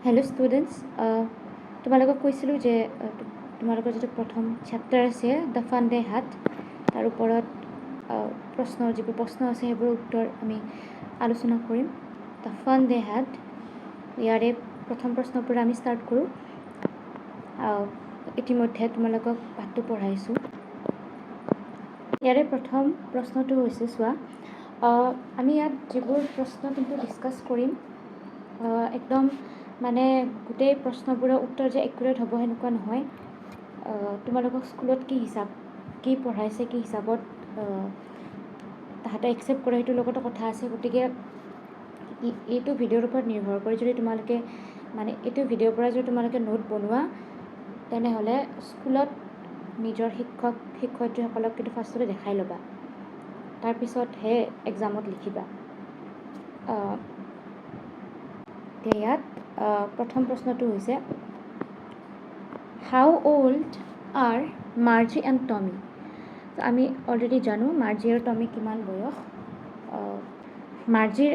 Hello students, তোমালোকক কৈছিলোঁ যে তোমালোকৰ যিটো প্ৰথম চেপ্টাৰ আছে দ্য ফান দে হ্যাড তাৰ ওপৰত যিবোৰ প্ৰশ্ন আছে সেইবোৰৰ উত্তৰ আমি আলোচনা কৰিম। দ্য ফান দে হ্যাড ইয়াৰে প্ৰথম প্ৰশ্নৰ পৰা আমি ষ্টাৰ্ট কৰোঁ। ইতিমধ্যে তোমালোকক পাঠটো পঢ়াইছোঁ। ইয়াৰে প্ৰথম প্ৰশ্নটো হৈছে চোৱা, আমি ইয়াত যিবোৰ প্ৰশ্ন কিন্তু ডিছকাছ কৰিম একদম মানে গোটেই প্ৰশ্নবোৰৰ উত্তৰ যে একুৰেট হ'ব সেনেকুৱা নহয়। তোমালোকক স্কুলত কি পঢ়াইছে কি হিচাপত তাহাঁতে একচেপ্ট কৰে সেইটোৰ লগতো কথা আছে। গতিকে এইটো ভিডিঅ'ৰ ওপৰত নিৰ্ভৰ কৰি যদি তোমালোকে মানে এইটো ভিডিঅ'ৰ পৰা যদি তোমালোকে নোট বনোৱা তেনেহ'লে স্কুলত নিজৰ শিক্ষয়িত্ৰীসকলক কিন্তু ফাৰ্ষ্টতে দেখাই ল'বা, তাৰপিছতহে এক্সামত লিখিবা। ইয়াত প্ৰথম প্ৰশ্নটো হৈছে how old are Margie and Tommy. আমি অলৰেডি জানো মাৰ্জি আৰু টমি কিমান বয়স। মাৰ্জিৰ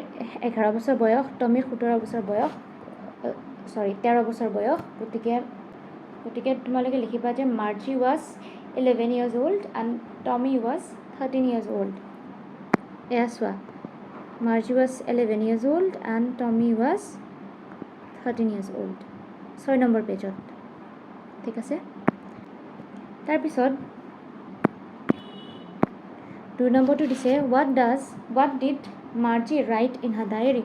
11 বছৰ বয়স, টমিৰ 13 বছৰ বয়স। গতিকে তোমালোকে লিখিবা যে Margie was 11 years old and Tommy was 13 years old। এয়া চোৱা, Margie was 11 years old and Tommy was 13 years old। 6 number পেজত, ঠিক আছে। তাৰপিছত 2 নম্বৰটো দিছে what did Margie write in her diary.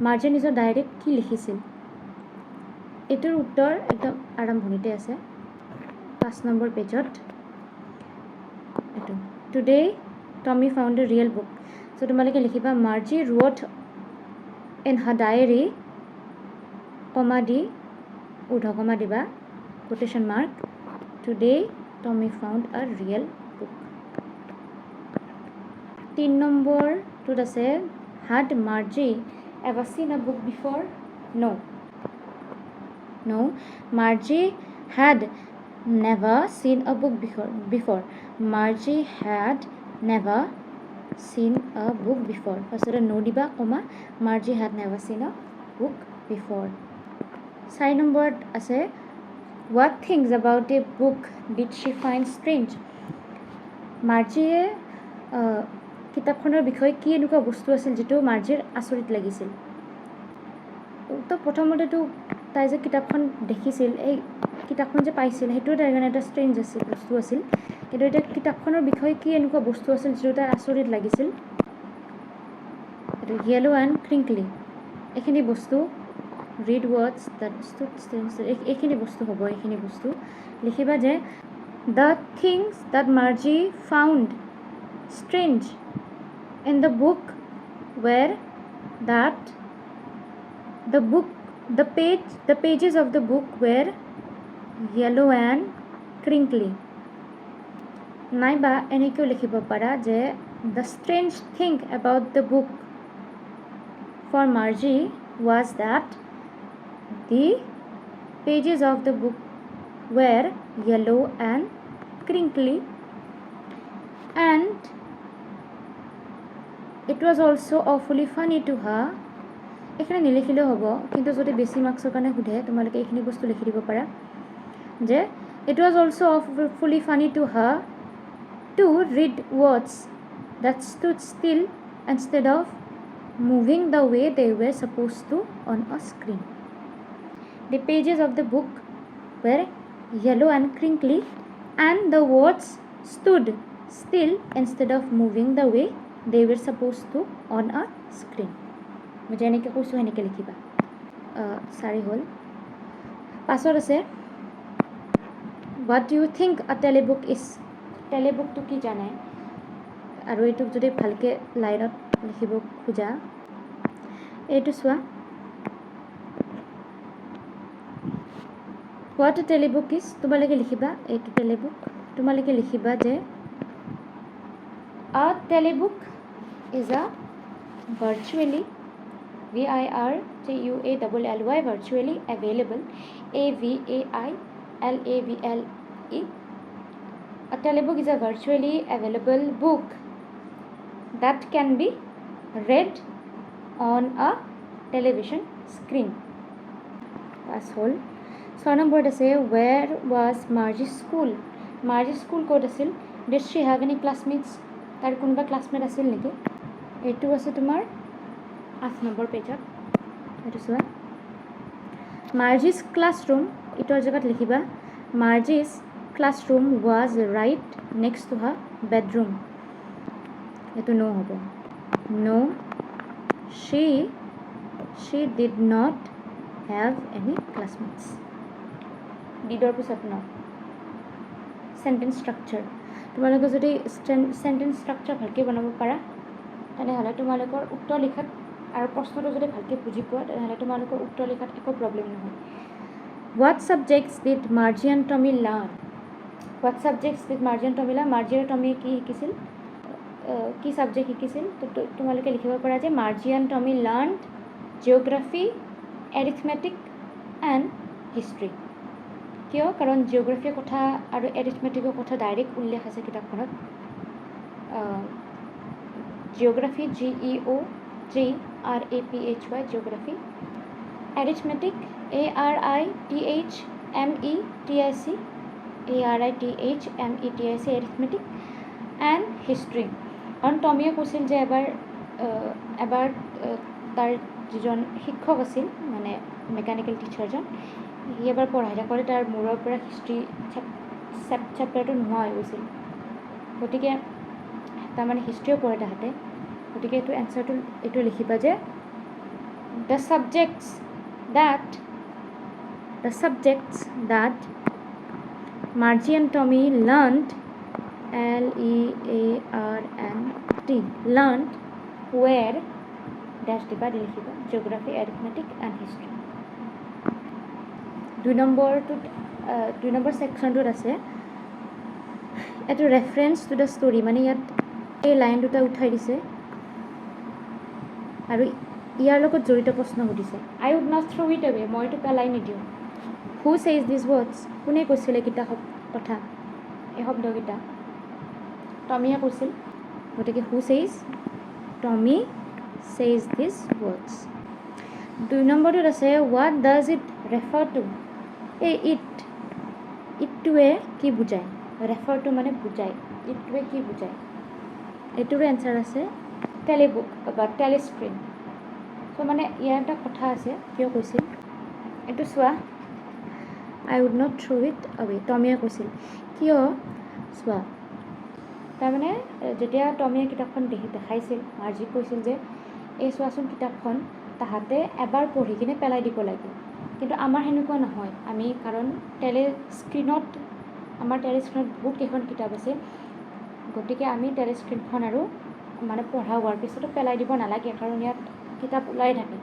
মাৰ্জিয়ে নিজৰ ডায়েৰীত কি লিখিছিল? এইটোৰ উত্তৰ একদম আৰম্ভণিতে আছে 5 নম্বৰ পেজত। এইটো today Tommy found a real book. So' তোমালোকে লিখিবা Margie wrote in her diary comma দি ঊৰ্ধ্বকমা দিবা quotation mark today Tommy found a real book. 3 নম্বৰটোত আছে had Marzi ever seen a book before? No, Marzi had never seen a book before. Marzi had never seen a book before। ফাৰ্ষ্টতে no দিবা কমা Marzi had never seen a book before। 4 নম্বৰত আছে what things about a book did she find strange? মাৰ্জিয়ে কিতাপখনৰ বিষয়ে কি এনেকুৱা বস্তু আছিল যিটো মাৰ্জিৰ আচৰিত লাগিছিল? তো প্ৰথমতেতো তাই যে কিতাপখন দেখিছিল, এই কিতাপখন যে পাইছিল সেইটো তাইৰ কাৰণে এটা ষ্ট্ৰেঞ্জ বস্তু আছিল। কিন্তু এতিয়া কিতাপখনৰ বিষয়ে কি এনেকুৱা বস্তু আছিল যিটো তাইৰ আচৰিত লাগিছিল? এইটো য়েলো এণ্ড ক্ৰিংকলি। এইখিনি বস্তু read words that stood strange, এইখিনি বস্তু হ'ব। এইখিনি বস্তু লিখিবা যে the things that Margie found strange in the book were that the pages of the book were yellow and crinkly। নাইবা এনেকেও লিখিব পাৰা যে the strange thing about the book for Margie was that the pages of the book were yellow and crinkly and it was also awfully funny to her। এইখিনি নিলিখিলেও হ'ব, কিন্তু যদি বেছি মাৰ্কছৰ কাৰণে সোধে তোমালোকে এইখিনি বস্তু লিখি দিব পাৰা যে it was also awfully funny to her to read words that stood still instead of moving the way they were supposed to on a screen। The pages of the book were yellow and crinkly and the words stood still instead of moving the way they were supposed to on a screen। মই যেনেকৈ কৈছোঁ সেনেকৈ লিখিবা। 4 হ'ল। 5ত আছে what do you think a telebook is? টেলিবুকটো কি জানে? আৰু এইটোক যদি ভালকৈ লাইনত লিখিব খোজা এইটো চোৱা, what a telebook is তোমালোকে লিখিবা এইটো টেলিবুক। তোমালোকে লিখিবা যে a telebook is a virtually virtually available available a telebook is a virtually available book that can be read on a television screen। পাছ হ'ল 6 নম্বৰত আছে where was Margie's school Margie's school ক'ত আছিল did she have any classmates তাৰ কোনোবা classmate আছিল নেকি এইটো আছে তোমাৰ 8 নম্বৰ পেজত এইটো চোৱা Margie's classroom ইটোৰ জায়গাত লিখিবা Margie's classroom was right next to her bedroom এইটো no হ'ব no she did not have any classmates didৰ পিছত ন sentence structure তোমালোকে যদি sentence structure ভালকৈ বনাব পাৰা তেনেহ'লে তোমালোকৰ উত্তৰ লিখাত আৰু প্ৰশ্নটো যদি ভালকৈ বুজি পোৱা তেনেহ'লে তোমালোকৰ উত্তৰ লিখাত একো প্ৰব্লেম নহয় what subjects did Margie and Tommy learn what subjects did Margie and Tommy learn Margie আৰু Tommy কি শিকিছিল কি সাবজেক্ট শিকিছিল তো তোমালোকে লিখিব পাৰা যে Margie and Tommy learned geography arithmetic and history কিয় কাৰণ জিওগ্ৰাফিৰ কথা আৰু এৰিথমেটিকৰ কথা ডাইৰেক্ট উল্লেখ আছে কিতাপখনত geography GEOGRAPHY geography arithmetic ARITHMETIC arithmetic and history কাৰণ টমিয়ে কৈছিল যে এবাৰ তাৰ যিজন শিক্ষক আছিল মানে মেকানিকেল টিচাৰজন সি এবাৰ পঢ়াই থাকোঁতে তাৰ মূৰৰ পৰা হিষ্ট্ৰী চেপ্টাৰটো নোহোৱা হৈ গৈছিল গতিকে তাৰমানে হিষ্ট্ৰীও পঢ়ে তাহাঁতে গতিকে এইটো এনচাৰটো এইটো লিখিবা যে the subjects that Margie and Tommy learned learned were dash দিবা লিখিবা geography arithmetic and history 2 number সেকশনটোত আছে এটো ৰেফাৰেন্স টু দা ষ্টৰী মানে ইয়াত এই লাইন দুটা উঠাই দিছে আৰু ইয়াৰ লগত জড়িত প্ৰশ্ন সুধিছে I would not throw it away মই এটা পেলাই নিদিও who says these words কোনে কৈছিলে কিটা কথা এই শব্দকিটা টমিয়ে কৈছিল গতিকে who says Tommy says these words 2 নম্বৰটোত আছে what does it refer to এই ইটটোৱে কি বুজায় refer to মানে বুজায় ইটটোৱে কি বুজায় এইটোৰ এনসাৰ আছে টেলিবুক বা টেলিস্ক্ৰিন সো মানে ইয়াৰ এটা কথা আছে কিয় কৈছিল এটো চোৱা I would not throw it away টমিয়ে কৈছিল কিয় চোৱা তাৰমানে যেতিয়া টমিয়ে কিতাপখন দেখাইছিল মাৰ্জি কৈছিল যে এই চোৱাচোন কিতাপখন তাহাতে এবাৰ পঢ়ি কিনে পেলাই দিব লাগে কিন্তু আমাৰ হেনেকুৱা নহয় আমি কাৰণ টেলিস্ক্ৰিনত বহুত কেইখন কিতাপ আছে গতিকে আমি টেলিস্ক্ৰিনখন আৰু মানে পঢ়া হোৱাৰ পিছতো পেলাই দিব নালাগে কাৰণ ইয়াত কিতাপ ওলাই থাকে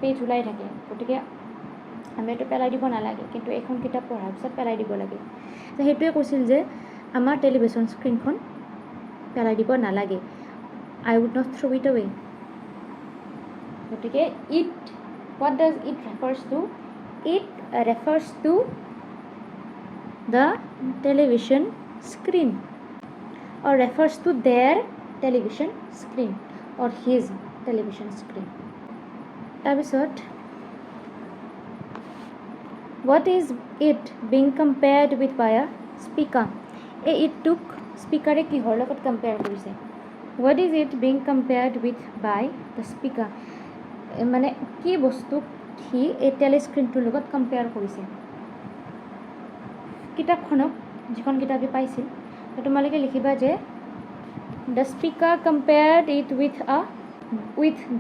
পেজ ওলাই থাকে গতিকে আমি এটা পেলাই দিব নালাগে কিন্তু এখন কিতাপ পঢ়াৰ পিছত পেলাই দিব লাগে তো হেতুৱে কৈছিল যে আমাৰ টেলিভিছন স্ক্ৰিনখন পেলাই দিব নালাগে I would not throw it away গতিকে what does it refers to it refers to the television screen or refers to their television screen or his television screen তাৰপিছত what is it being compared with by a speaker এই ইটটোক স্পিকাৰে কিহৰ লগত compare কৰিছে what is it being compared with by the speaker মানে কি বস্তু কি এই টেলিস্ক্ৰিনটোৰ লগত কম্পেয়াৰ কৰিছে কিতাপখনক যিখন কিতাপে পাইছিল তোমালোকে লিখিবা যে the speaker compared it with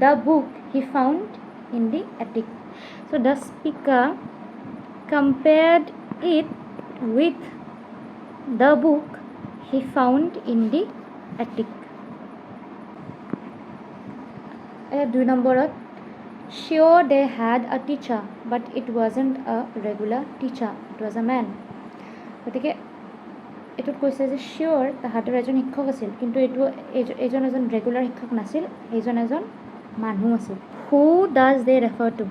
the book he found in the attic so the speaker compared it with the book he found in the attic 2 নম্বৰত sure they had a teacher but it wasn't a regular teacher it was a man গতিকে এটোত কৈছে যে sure তাহাঁতৰ এজন শিক্ষক আছিল কিন্তু এজন ৰেগুলাৰ শিক্ষক নাছিল এজন মানুহ আছিল who does they refer to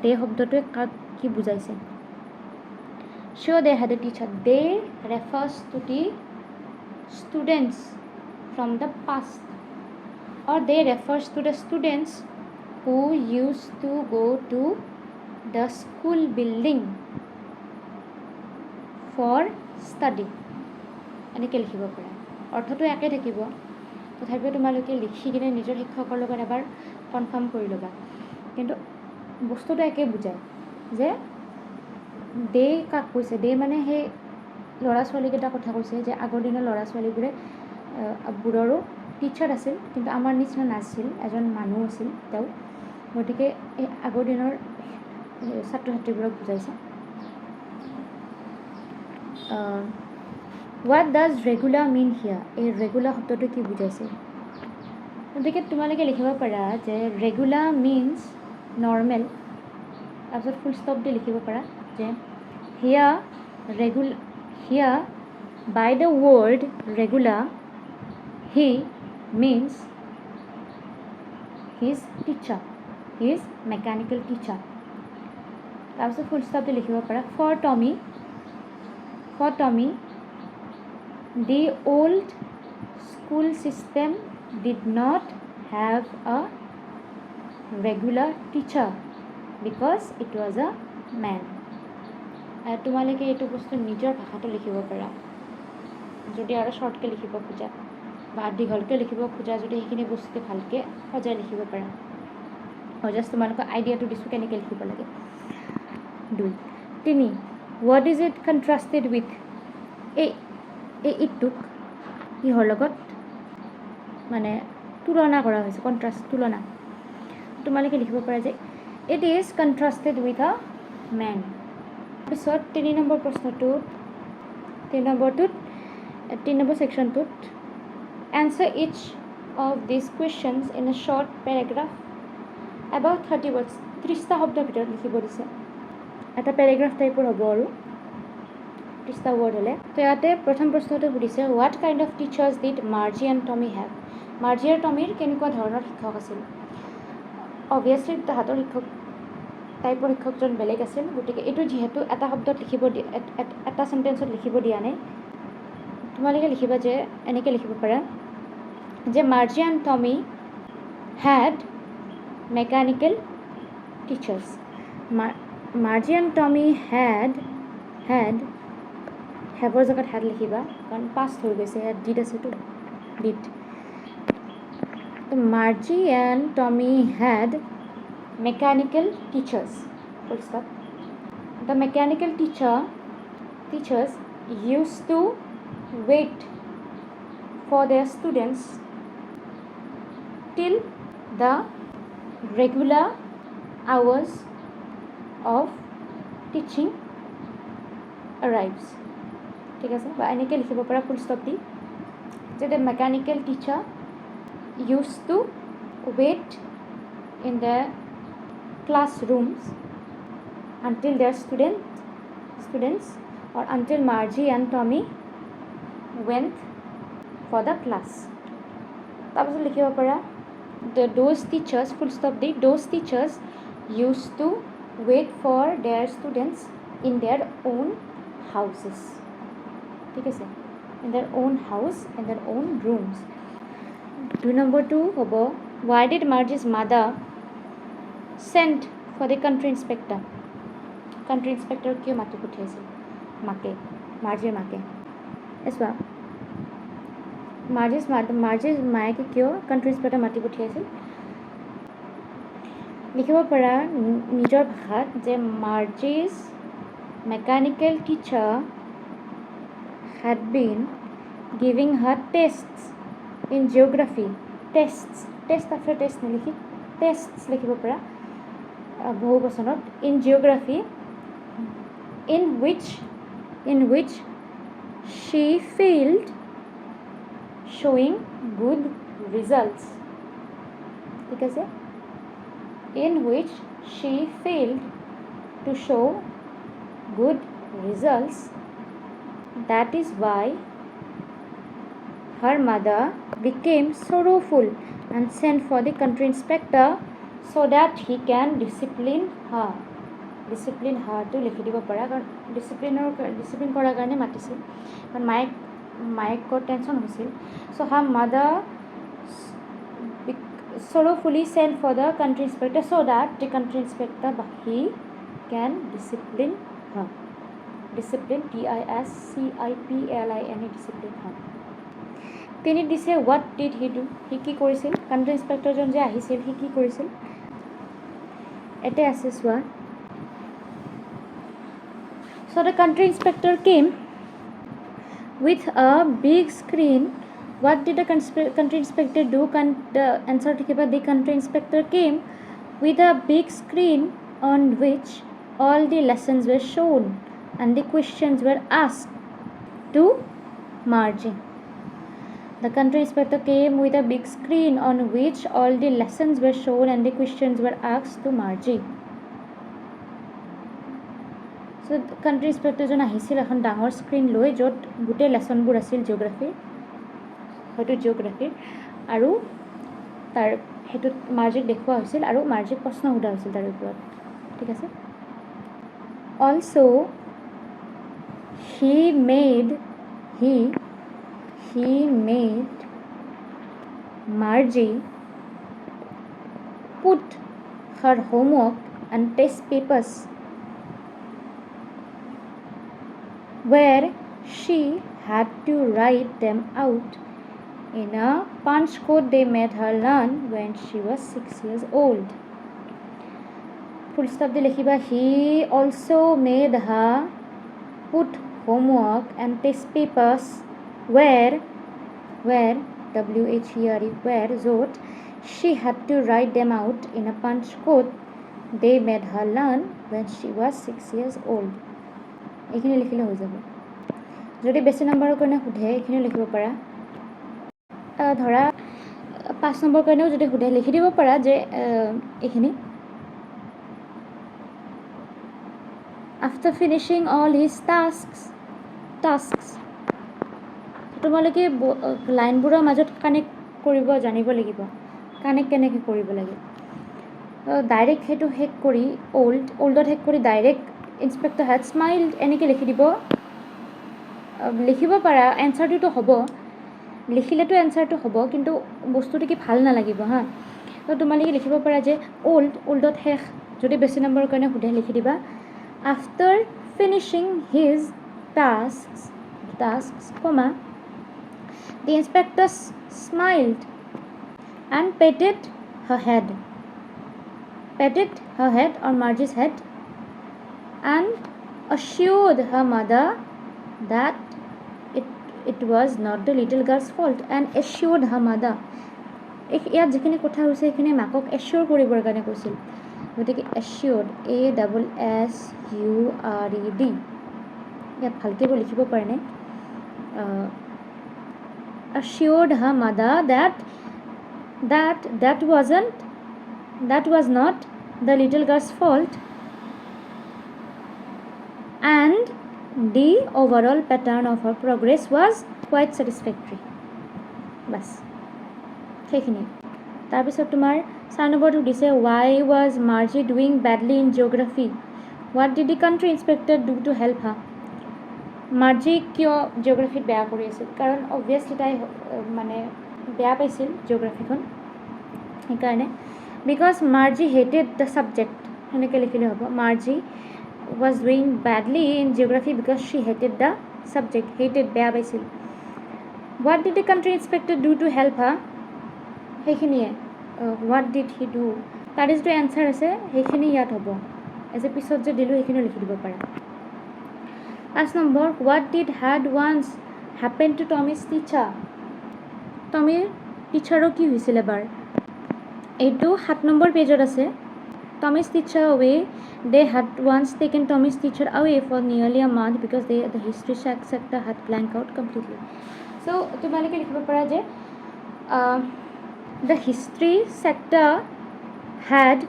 they শব্দটোৱে কাক কি বুজাইছে sure they had a teacher they refers to the students from the past or they refers to the students who used to go to the school building for study এনেকৈ লিখিব পাৰা অৰ্থটো একে থাকিব তথাপিও তোমালোকে লিখি কিনে নিজৰ শিক্ষকৰ লগত এবাৰ কনফাৰ্ম কৰি ল'বা কিন্তু বস্তুটো একে বুজায় যে দে কাক কৈছে দে মানে সেই ল'ৰা ছোৱালীকেইটাৰ কথা কৈছে যে আগৰ দিনৰ ল'ৰা ছোৱালীবোৰে বোৰৰো টিচাৰ আছিল কিন্তু আমাৰ নিচিনা নাছিল এজন মানুহ আছিল তেওঁ গতিকে এই আগৰ দিনৰ ছাত্ৰ ছাত্ৰীবোৰক বুজাইছে হোৱাট ডাজ ৰেগুলাৰ মিন হিয়াৰ এই ৰেগুলাৰ শব্দটো কি বুজাইছে গতিকে তোমালোকে লিখিব পাৰা যে ৰেগুলাৰ মিনছ নৰ্মেল তাৰপিছত ফুল ষ্টপ দি লিখিব পাৰা যে here by the word regular he means his teacher his mechanical teacher তাৰপিছত ফুল ষ্টপ দি লিখিব পাৰা for Tommy the old school system did not have a regular teacher because it was a man তোমালোকে এইটো বস্তু নিজৰ ভাষাটো লিখিব পাৰা যদি আৰু শ্বৰ্টকৈ লিখিব খোজা বা দীঘলকৈ লিখিব খোজা যদি সেইখিনি বস্তু ভালকৈ সজাই লিখিব পাৰা মই জাষ্ট তোমালোকক আইডিয়াটো দিছোঁ কেনেকৈ লিখিব লাগে 2 what is it contrasted with ইটোক কিহৰ লগত মানে তুলনা কৰা হৈছে কণ্ট্ৰাষ্ট তুলনা তোমালোকে লিখিব পাৰা যে it is contrasted with a men তাৰপিছত 3 নম্বৰ প্ৰশ্নটোত 3 নম্বৰ ছেকশ্যনটোত answer each of this questions in a short paragraph about 30 words 30টা শব্দৰ ভিতৰত লিখিব দিছে এটা পেৰাগ্ৰাফ টাইপৰ হ'ব আৰু 30টা ৱৰ্ড হ'লে তো ইয়াতে প্ৰথম প্ৰশ্নটো সুধিছে what kind of teachers did Margie and Tommy have Marzi আৰু টমিৰ কেনেকুৱা ধৰণৰ শিক্ষক আছিল অভিয়াছলি তাহাঁতৰ টাইপৰ শিক্ষকজন বেলেগ আছিল গতিকে এইটো যিহেতু এটা শব্দত লিখিব এটা চেণ্টেন্সত লিখিব দিয়া নাই তোমালোকে লিখিবা যে এনেকৈ লিখিব পাৰা যে Margie and Tommy had mechanical teachers Margie and Tommy had হেভৰ জেগাত হেড লিখিবা কাৰণ পাষ্ট হৈ গৈছে হেড ডিড আছেতো did Margie and Tommy had mechanical teachers full stop the mechanical teachers use to wait for their students till the regular hours of teaching arrives ঠিক আছে বা এনেকৈ লিখিব পাৰা ফুল ষ্টপ দি যে the mechanical teacher use to wait in the classrooms until their students or until Margie and Tommy went for the class তাৰপিছত লিখিব পাৰা those teachers full stop the those teachers used to wait for their students in their own houses ঠিক আছে in their own house in their own rooms 2 number 2 হ'ব why did Margie's mother sent for the country inspector কিয় মাতি পঠিয়াইছিল মাৰ্জিৰ মাকে এছোৱা মাৰ্জিৰ মায়েকে কিয় country inspector মাতি পঠিয়াইছিল লিখিব পাৰা নিজৰ ভাষাত যে Margie's mechanical teacher had been giving her tests in geography tests after test নিলিখি tests লিখিব পাৰা বহু বচনত in geography in which she failed showing good results ঠিক আছে in which she failed to show good results that is why her mother became sorrowful and sent for the country inspector so that he can discipline her to লিখি দিব পাৰা কাৰণ discipline কৰাৰ কাৰণে মাতিছিল কাৰণ মায়েকৰ টেনশ্যন হৈছিল so her mother sorrowfully sent for the country inspector so that the country inspector he can discipline her. Discipline, discipline, discipline her. তিনি দিছে what did he do? He কি কৰিছিল? কাউণ্টাৰ ইন্সপেক্টৰজন যে আহিছিল he কি কৰিছিল? এতে আছে চোৱা. So the country inspector came with a big screen. What did the country inspector do? The answer to the country inspector came with a big screen on which all the lessons were shown and the questions were asked to Margie. The country inspector came with a big screen on which all the lessons were shown and the questions were asked to Margie. So country inspector জন আহিছিল এখন ডাঙৰ screen লৈ য'ত গোটেই লেসনবোৰ আছিল জিওগ্ৰাফিৰ হয়তো জিওগ্ৰাফিৰ আৰু তাৰ হেতুত মাৰ্জিক দেখুওৱা হৈছিল আৰু মাৰ্জিক প্ৰশ্ন সোধা হৈছিল তাৰ ওপৰত ঠিক আছে also he made Margie put her homework and test papers where she had to write them out in a punch code they made her learn when she was 6 years old. Full stop de likhiba he also made her put homework and test papers where zot she had to write them out in a punch code they made her learn when she was 6 years old. এইখিনি লিখিলে হৈ যাব যদি বেছি নম্বৰৰ কাৰণে সোধে এইখিনি লিখিব পাৰা ধৰা 5 নম্বৰ কাৰণেও যদি সোধে লিখি দিব পাৰা যে এইখিনি after finishing all his tasks তোমালোকে লাইনবোৰৰ মাজত কানেক্ট কৰিব জানিব লাগিব কানেক্ট কেনেকৈ কৰিব লাগে ডাইৰেক্ট হেতু হেক কৰি ওল্ডত হেক কৰি ডাইৰেক্ট inspector had smiled এনেকৈ লিখি দিব লিখিব পাৰা এনসাৰটো হ'ব লিখিলেতো এনসাৰটো হ'ব কিন্তু বস্তুটো কি ভাল নালাগিব হা তো তোমালোকে লিখিব পাৰা যে ওল্ডত হেক যদি বেছি নম্বৰৰ কাৰণে সোধে লিখি দিবা after finishing his tasks comma the inspector smiled and patted her head on Margie's head and assured her mother that it was not the little girl's fault and assured her mother ইয়াত যিখিনি কথা হৈছে সেইখিনি মাকক এশ্যোৰ কৰিবৰ কাৰণে কৈছিল গতিকে assured ASSURED ইয়াত ভালকৈ লিখিব পাৰেনে assured her mother that was not the little girl's fault and the overall pattern of her progress was quite satisfactory. Bas. সেইখিনি তাৰপিছত তোমাৰ 4 নম্বৰটো দিছে why was Margie doing badly in geography? What did the country inspector do to help her? Margie কিয় জিওগ্ৰাফিত বেয়া কৰি আছিল কাৰণ অবভিয়াছলি তাই মানে বেয়া পাইছিল জিওগ্ৰাফিখন সেইকাৰণে because Margie hated the subject সেনেকৈ লিখিলে হ'ব Margie was doing badly in geography because she hated the subject বেয়া পাইছিল what did the country inspector do to help her সেইখিনিয়ে what did he do তাৰ যিটো এনসাৰ আছে সেইখিনি ইয়াত হ'ব এজ এ পিছত যে দিলোঁ সেইখিনি লিখি দিব পাৰা 5 number what did had once happened to Tommy's teacher টমিৰ টিচাৰৰ কি হৈছিল এবাৰ এইটো 7 নম্বৰ পেজত আছে Tommy's teacher away. They had once taken Tommy's teacher away for nearly a month because the history sector had blanked out completely. So, তোমালোকে লিখিব পাৰা যে the history sector had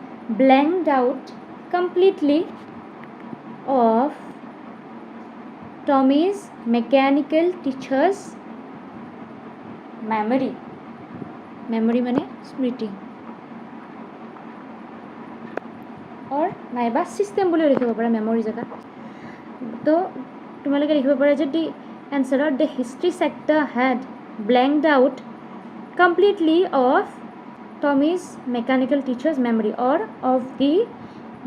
blanked out completely of Tommy's mechanical teacher's memory. Memory মানে স্মৃতি or নাইবা system বুলি লিখিব পাৰা memory জেগাত তো তোমালোকে লিখিব পাৰা যে the answer of the history sector had blanked out completely of Tommy's mechanical teacher's memory or of the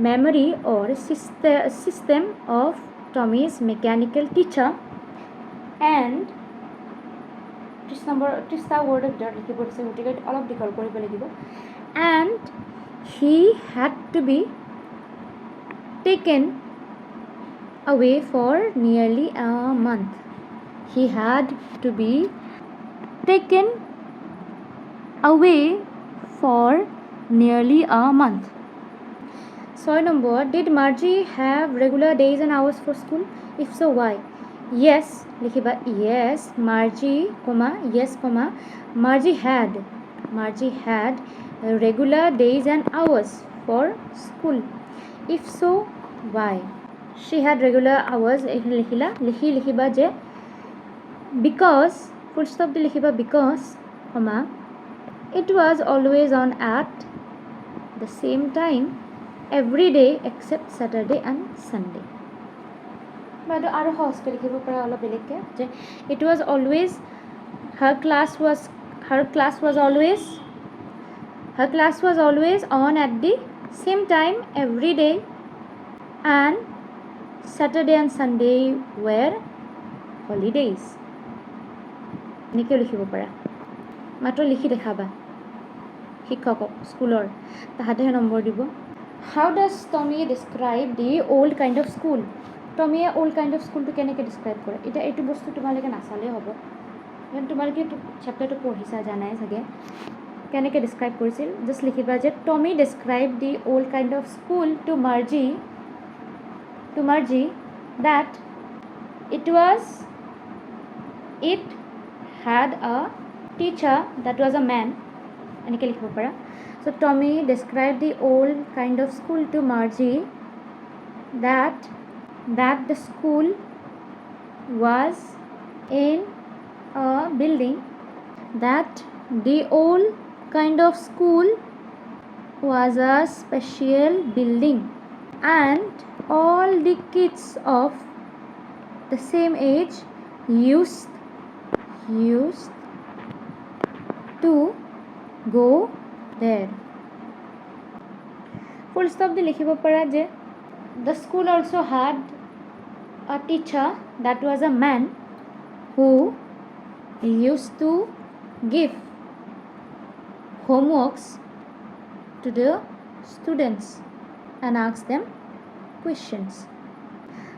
memory or system of Tommy's mechanical teacher and ত্ৰিছটা ৱৰ্ডৰ ভিতৰত লিখিব দিছে গতিকে অলপ দীঘল কৰিব লাগিব and he had to be taken away for nearly a month. He had to be taken away for nearly a month. 6 number, did Margie have regular days and hours for school? If so, why? Yes, likhiba yes, Margie, yes, Margie had regular days and hours for school. If so, why? She had regular hours. Likhiba je because, full stop de likhiba because, it was always on at the same time every day except Saturday and Sunday. But aru host likhibo para ola beleke je it was always her class was always on at the same time every day and Saturday and Sunday were holidays. Nike likhibo para matro likhi dekhaba শিক্ষকক স্কুলৰ তাহাঁতেহে number দিব How does Tommy describe the old kind of school? Tommy old kind of school to কেনেকৈ describe কৰে এটা এইটো বস্তু তোমালোকে নাচালে হ'ব কাৰণ তোমালোকে চেপ্টাৰটো পঢ়িছা জানাই চাগে কেনেকৈ describe কৰিছিল just লিখিবা যে Tommy described the old kind of school to Margie that it had a teacher that was a man এনেকৈ লিখিব পাৰা So Tommy described the old kind of school to Margie that the school was in a building that the old kind of school was a special building and all the kids of the same age used to go there. Full stop de likhibo para je the school also had a teacher that was a man who used to give homeworks to the students and ask them questions.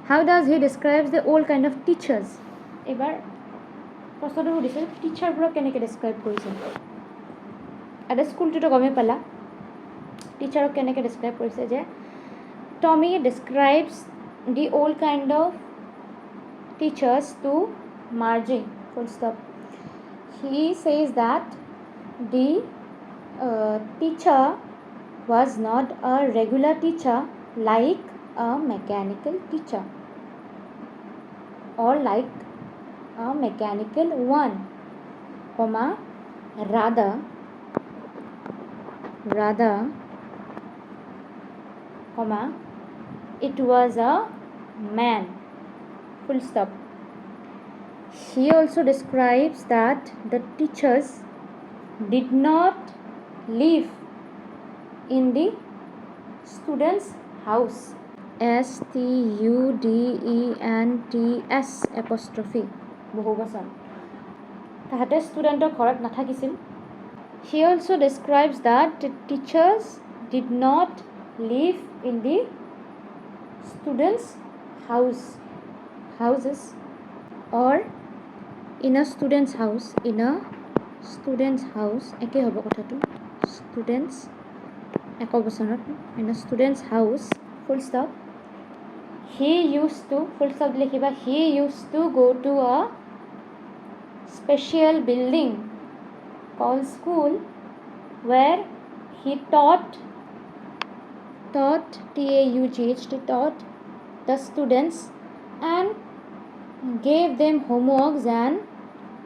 How does he describe the old kind of teachers? এবাৰ প্ৰশ্নটো সুধিছিল টিচাৰবোৰক কেনেকৈ describe কৰিছিল এটা স্কুলটোতো গমে পালা টিচাৰক কেনেকৈ describe কৰিছে যে Tommy describes the old kind of teachers to Margie. Full stop. He says that the teacher was not a regular teacher like a mechanical teacher or like a mechanical one, rather it was a man. Full stop. He also describes that the teachers did not live in the student's house. students apostrophe বহুবচন তাহাঁতে ষ্টুডেণ্টৰ ঘৰত নাথাকিছিল He also describes that the teachers did not live in the students' houses or in a student's house একে হ'ব কথাটো students এক বচনত in a student's house full stop he used to full stop লিখিবা he used to go to a special building called school where he taught the students and gave them homeworks and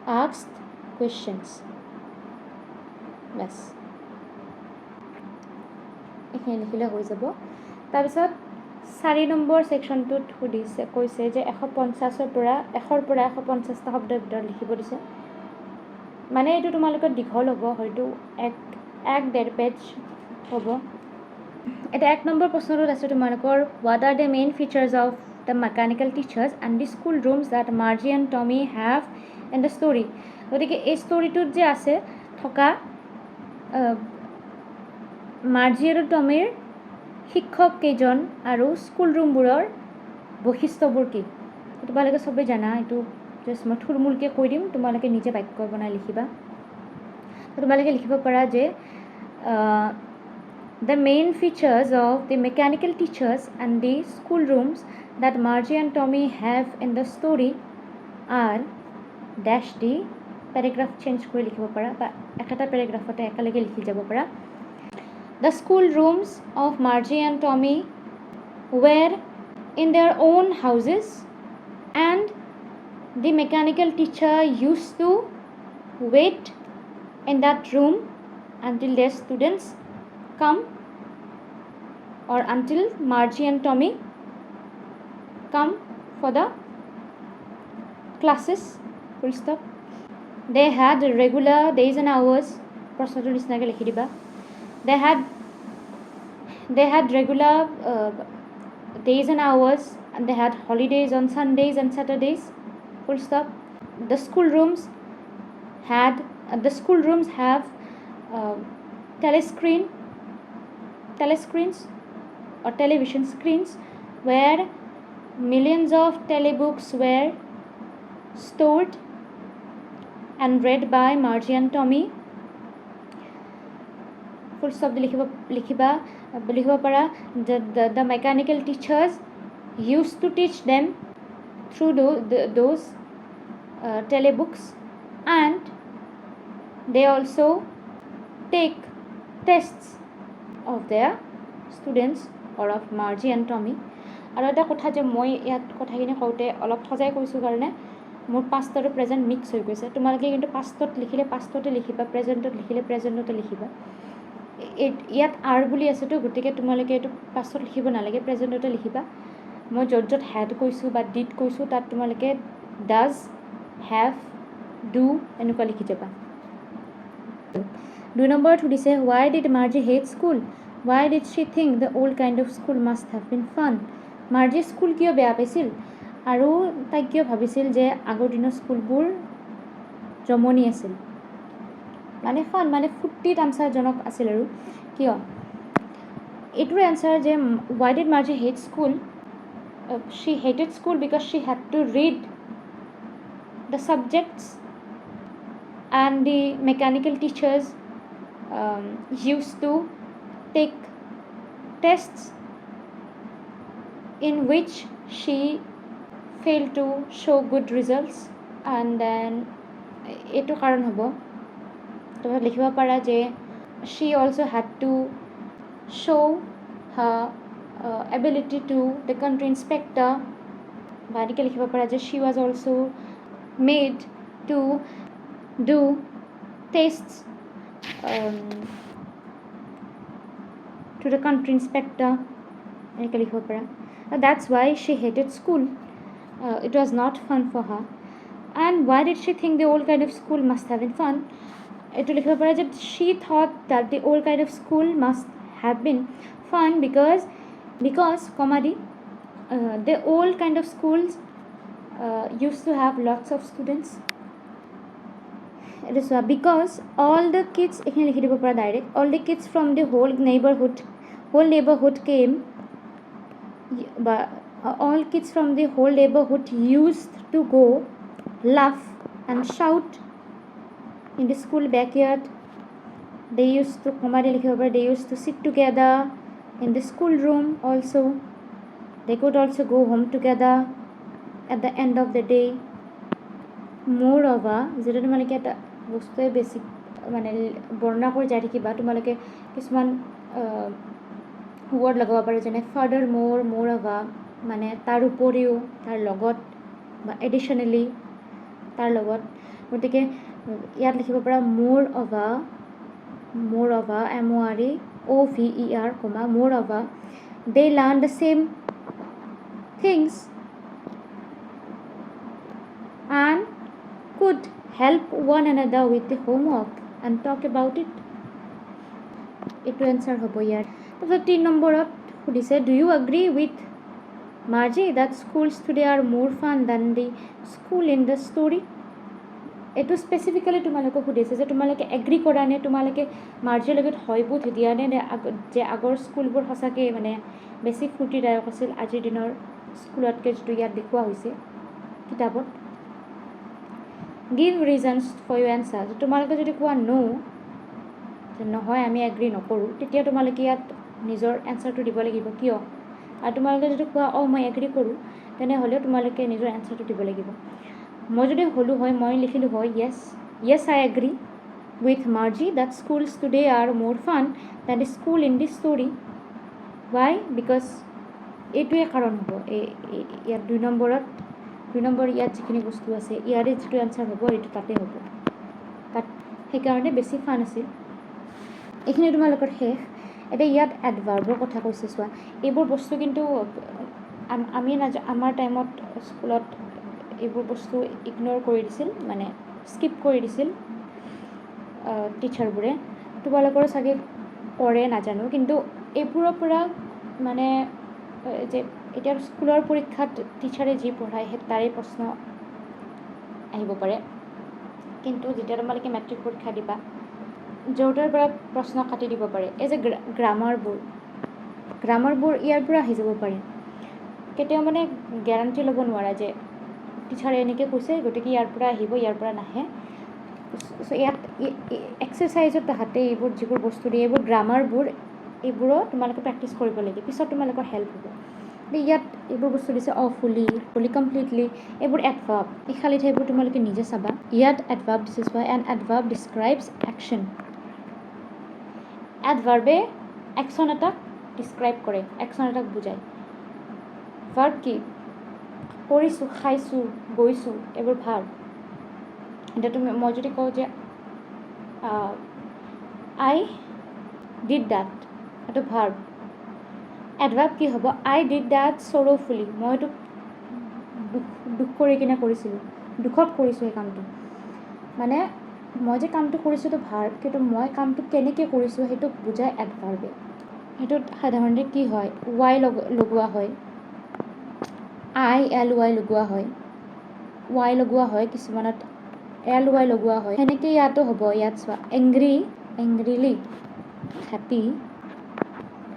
asked questions. Yes. এখানে লিখিলে হৈ যাব তাৰপিছত 4 number সেকশনটোত সুধিছে কৈছে যে 150 পৰা 150টা শব্দৰ ভিতৰত লিখিব দিছে মানে এইটো তোমালোকৰ দীঘল হ'ব হয়তো এক 1.5 পেজ হ'ব এটা 1 নম্বৰ প্ৰশ্নটোত আছে তোমালোকৰ what are the main features of the mechanical teachers and the school rooms that Margie and Tommy have in the story গতিকে এই ষ্টৰিটোত যে আছে থকা মাৰ্জি আৰু টমিৰ শিক্ষক কেইজন আৰু স্কুল ৰুমবোৰৰ বৈশিষ্ট্যবোৰ কি তোমালোকে সবেই জানা এইটো জাষ্ট মই থুলমূলকৈ কৈ দিম তোমালোকে নিজে বাক্য বনাই লিখিবা তোমালোকে লিখিব পাৰা যে the main features of the mechanical teachers and the school rooms that Margie and Tommy have in the story are dash the paragraph change কৰি লিখিব পাৰা বা একটা প্যাৰাগ্ৰাফতে একেলগে লিখি যাব পাৰা The school rooms of Margie and Tommy were in their own houses and the mechanical teacher used to wait in that room until their students come or until Margie and Tommy come for the classes full stop they had regular days and hours প্ৰশ্নটো নিচিনাকৈ লিখি দিবা they had regular days and hours and they had holidays on Sundays and Saturdays full stop the school rooms have telescreens or television screens where millions of telebooks were stored and read by Margie and Tommy full stop লিখিবা পাৰা the mechanical teachers used to teach them through those telebooks and they also take tests of their students or of Margie and Tommy আৰু এটা কথা যে মই ইয়াত কথাখিনি কওঁতে অলপ সজাই কৈছোঁ কাৰণে মোৰ past আৰু present mix হৈ গৈছে তোমালোকে কিন্তু pastত লিখিলে pastতে লিখিবা presentত লিখিলে presentতে লিখিবা ইয়াত আৰ বুলি আছে তো গতিকে তোমালোকে এইটো pastত লিখিব নালাগে presentতে লিখিবা মই য'ত had কৈছোঁ বা did কৈছোঁ তাত তোমালোকে does have do এনেকুৱা লিখি যাবা 2 নম্বৰত সুধিছে why did Margie hate school why did she think the old kind of school must have been fun Margie school কিয় বেয়া পাইছিল আৰু তাই কিয় ভাবিছিল যে আগৰ দিনৰ স্কুলবোৰ জমনি আছিল মানে ফান মানে ফুৰ্তিত আনসাৰজনক আছিল আৰু কিয় এইটোৰ আনসাৰ যে why did Margie hate school she hated school because she had to read the subjects and the mechanical teachers used to take tests in which she failed to show good results and then এইটো কাৰণ হ'ব তোমৰা লিখিব পাৰা যে she also had to show her ability to the country inspector বা এনেকৈ লিখিব পাৰা যে she was also made to do tests to the country inspector এনেকৈ লিখিব পাৰা that's why she hated school it was not fun for her and why did she think the old kind of school must have been fun এইটো লিখিব পাৰা যে she thought that the old kind of school must have been fun because the old kind of schools used to have lots of students it is because all the kids এখানে লিখি দিব পাৰা direct all the kids from the whole neighborhood came but all kids from the whole neighborhood used to go laugh and shout in the school backyard they used to sit together in the school room also they could also go home together at the end of the day moreover যেটা তোমালোকে এটা বস্তুৱে basic মানে বৰ্ণনা কৰি যাই থাকিবা তোমালোকে কিছুমান ৱৰ্ড লগাব পাৰে যেনে ফাৰ্দাৰ moreover মানে তাৰ উপৰিও তাৰ লগত বা এডিশ্যনেলি তাৰ লগত গতিকে ইয়াত লিখিব পাৰা moreover moreover they learn the same things and could help one another with the homework and talk about it এইটো এনচাৰ হ'ব ইয়াৰ তাৰপিছত 3 নম্বৰত সুধিছে do you agree with Margie that schools today are more fun than the school in the story এইটো specifically তোমালোকক সুধিছে যে তোমালোকে এগ্ৰি কৰা নে তোমালোকে মাৰ্জিৰ লগত হয়বোৰ দিয়া নে যে আগৰ স্কুলবোৰ সঁচাকৈ মানে বেছি ফূৰ্তিদায়ক আছিল আজিৰ দিনৰ স্কুলতকৈ যিটো ইয়াত দেখুওৱা হৈছে কিতাপত give reasons for you answer তোমালোকে যদি কোৱা নো যে নহয় আমি এগ্ৰি নকৰোঁ তেতিয়া তোমালোকে ইয়াত নিজৰ এনচাৰটো দিব লাগিব কিয় আৰু তোমালোকে যদি কোৱা মই এগ্ৰি কৰোঁ তেনেহ'লেও তোমালোকে নিজৰ এনচাৰটো দিব লাগিব মই যদি হ'লোঁ হয় মই লিখিলোঁ হয় yes I agree with Margie that schools today are more fun that is school in this story why because এইটোৱে কাৰণ হ'ব ইয়াত 2 নম্বৰ ইয়াত যিখিনি বস্তু আছে ইয়াৰে যিটো এনচাৰ হ'ব এইটো তাতে হ'ব তাত সেইকাৰণে বেছি ফান আছিল এইখিনি তোমালোকৰ শেষ এতিয়া ইয়াত এডভাৰ্বৰ কথা কৈছে চোৱা এইবোৰ বস্তু কিন্তু আমি আমাৰ টাইমত স্কুলত এইবোৰ বস্তু ইগন'ৰ কৰি দিছিল মানে স্কিপ কৰি দিছিল টিচাৰবোৰে তোমালোকৰ চাগে কৰে নাজানো কিন্তু এইবোৰৰ পৰা মানে যে এতিয়া স্কুলৰ পৰীক্ষাত টিচাৰে যি পঢ়ায় সেই তাৰে প্ৰশ্ন আহিব পাৰে কিন্তু যেতিয়া তোমালোকে মেট্ৰিক পৰীক্ষা দিবা য'ৰ পৰা প্ৰশ্ন কাটি দিব পাৰে এই যে গ্ৰামাৰবোৰ ইয়াৰ পৰা আহি যাব পাৰে কেতিয়াও মানে গেৰাণ্টি ল'ব নোৱাৰা যে টিচাৰে এনেকৈ কৈছে গতিকে ইয়াৰ পৰা আহিব ইয়াৰ পৰা নাহে চ' ইয়াত এক্সাৰচাইজত তাহাঁতে এইবোৰ যিবোৰ বস্তু দিয়ে এইবোৰ গ্ৰামাৰবোৰ এইবোৰো তোমালোকে প্ৰেক্টিছ কৰিব লাগে পিছত তোমালোকৰ হেল্প হ'ব ইয়াত এইবোৰ বস্তু দিছে ফুলি কমপ্লিটলি এইবোৰ এডভাৰ্ব এই খালী ঠাইবোৰ তোমালোকে নিজে চাবা ইয়াত এডভাৰ্ব দিছে চোৱা এন এডভাৰ্ব ডিছক্ৰাইবছ একশ্যন এডভাৰ্বে একশ্যন এটাক ডিছক্ৰাইব কৰে একশ্যন এটাক বুজায় ভাৰ্ব কি কৰিছোঁ খাইছোঁ গৈছোঁ এইবোৰ ভাৰ্ব এতিয়া মই যদি কওঁ যে আই ডিড ডেট এইটো ভাৰ্ব এডভাৰ্ব কি হ'ব আই ডিড ডেট চৰ'ফুলি মই এইটো দুখ কৰি কিনে কৰিছিলোঁ দুখত কৰিছোঁ সেই কামটো মানে মই যে কামটো কৰিছোঁ এইটো ভাৰ্ব কিন্তু মই কামটো কেনেকৈ কৰিছোঁ সেইটো বুজায় এডভাৰ্বে সেইটোত সাধাৰণতে কি হয় ৱাই লগোৱা হয় ILY লগোৱা হয় ৱাই লগোৱা হয় কিছুমানত LY লগোৱা হয় সেনেকৈ ইয়াতো হ'ব ইয়াত চোৱা এংগ্ৰিলি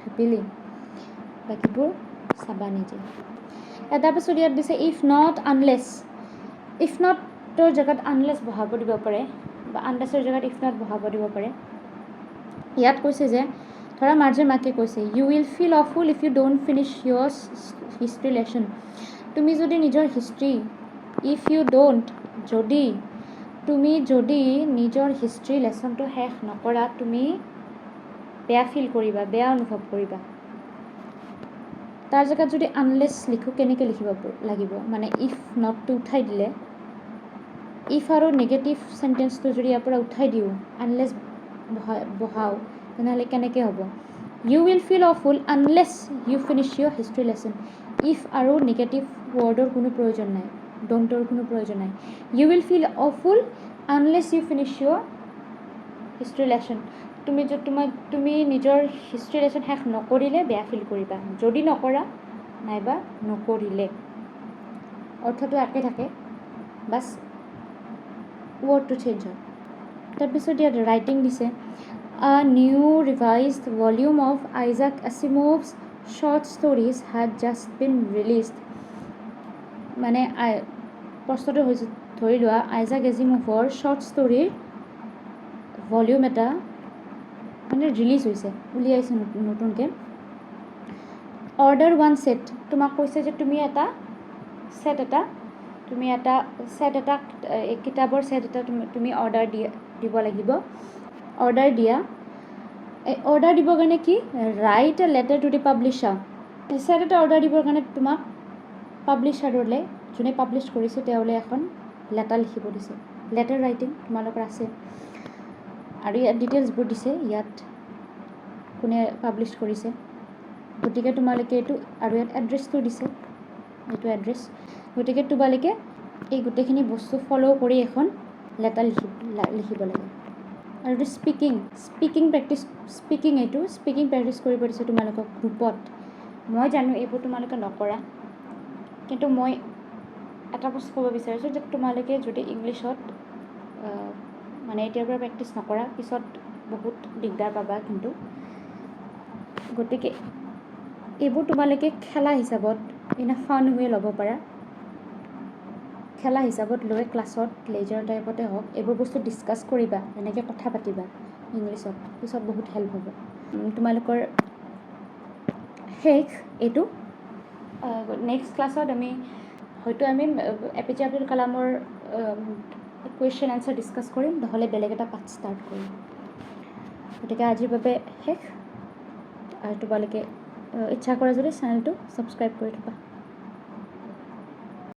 হেপিলি বাকীবোৰ চাবা নিজে তাৰপিছত ইয়াত দিছে ইফ নট নটৰ জেগাত আনলেছ বহাব দিব পাৰে বা আনলেছৰ জেগাত ইফ নট বহাব দিব পাৰে ইয়াত কৈছে যে ধৰা মাৰ্জিৰ মাকে কৈছে you will feel awful if you don't finish your history lesson তুমি যদি নিজৰ হিষ্ট্ৰী ইফ ইউ ডোণ্ট তুমি যদি নিজৰ হিষ্ট্ৰী লেচনটো শেষ নকৰা তুমি বেয়া ফিল কৰিবা বেয়া অনুভৱ কৰিবা তাৰ জেগাত যদি আনলেছ লিখোঁ কেনেকৈ লিখিব লাগিব মানে ইফ নটটো উঠাই দিলে ইফ আৰু নিগেটিভ চেণ্টেন্সটো যদি ইয়াৰ পৰা উঠাই দিওঁ আনলেছ বহাওঁ তেনেহ'লে কেনেকৈ হ'ব you will feel awful unless you finish your history lesson if আৰু নিগেটিভ ৱৰ্ডৰ কোনো প্ৰয়োজন নাই ডণ্টৰ কোনো প্ৰয়োজন নাই you will feel awful unless you finish your history lesson তুমি নিজৰ হিষ্ট্ৰী লেচন শেষ নকৰিলে বেয়া ফিল কৰিবা যদি নকৰা নাইবা নকৰিলে অৰ্থটো একে থাকে বাছ ৱৰ্ডটো চেঞ্জ হয় তাৰপিছত ইয়াত ৰাইটিং দিছে A new revised volume of Isaac Asimov's short stories had just been released. মানে প্ৰশ্নটো হৈছে ধৰি লোৱা আইজাক এজিমভৰ শ্বৰ্ট ষ্টৰীৰ ভলিউম এটা মানে ৰিলিজ হৈছে উলিয়াইছে নতুনকৈ অৰ্ডাৰ 1 ছেট তোমাক কৈছে যে তুমি এটা কিতাপৰ ছেট এটা তুমি অৰ্ডাৰ দিব লাগিব অৰ্ডাৰ দিয়া অৰ্ডাৰ দিবৰ কাৰণে কি write a letter to the publisher ছেট এটা অৰ্ডাৰ দিবৰ কাৰণে তোমাক পাব্লিছাৰলৈ যোনে পাব্লিছ কৰিছে তেওঁলৈ এখন লেটাৰ লিখিব দিছে লেটাৰ ৰাইটিং তোমালোকৰ আছে আৰু ইয়াত ডিটেইলছবোৰ দিছে ইয়াত কোনে পাব্লিছ কৰিছে গতিকে তোমালোকে এইটো আৰু ইয়াত এড্ৰেছটো দিছে এইটো এড্ৰেছ গতিকে তোমালোকে এই গোটেইখিনি বস্তু ফ'ল' কৰি এখন লেটাৰ লিখিব লাগে আৰু স্পিকিং এইটো স্পিকিং প্ৰেক্টিছ কৰিব দিছোঁ তোমালোকক গ্ৰুপত। মই জানো এইবোৰ তোমালোকে নকৰা, কিন্তু মই এটা বস্তু ক'ব বিচাৰিছোঁ যে তোমালোকে যদি ইংলিছত মানে এতিয়াৰ পৰা প্ৰেক্টিছ নকৰা পিছত বহুত দিগদাৰ পাবা। কিন্তু গতিকে এইবোৰ তোমালোকে খেলা হিচাপত ইন এ ফান ৱে ল'ব পাৰা। খেলা হিচাপত লৈ ক্লাছত লেজাৰ টাইপতে হওক এইবোৰ বস্তু ডিছকাছ কৰিবা, এনেকৈ কথা পাতিবা ইংলিছত, পিছত বহুত হেল্প হ'ব। তোমালোকৰ শেষ এইটো। নেক্সট ক্লাছত আমি APJ আব্দুল কালামৰ কুৱেশ্যন এনচাৰ ডিছকাছ কৰিম, নহ'লে বেলেগ এটা পাঠ ষ্টাৰ্ট কৰিম। গতিকে আজিৰ বাবে শেষ। আৰু তোমালোকে ইচ্ছা কৰা যদি চেনেলটো ছাবস্ক্ৰাইব কৰি থবা।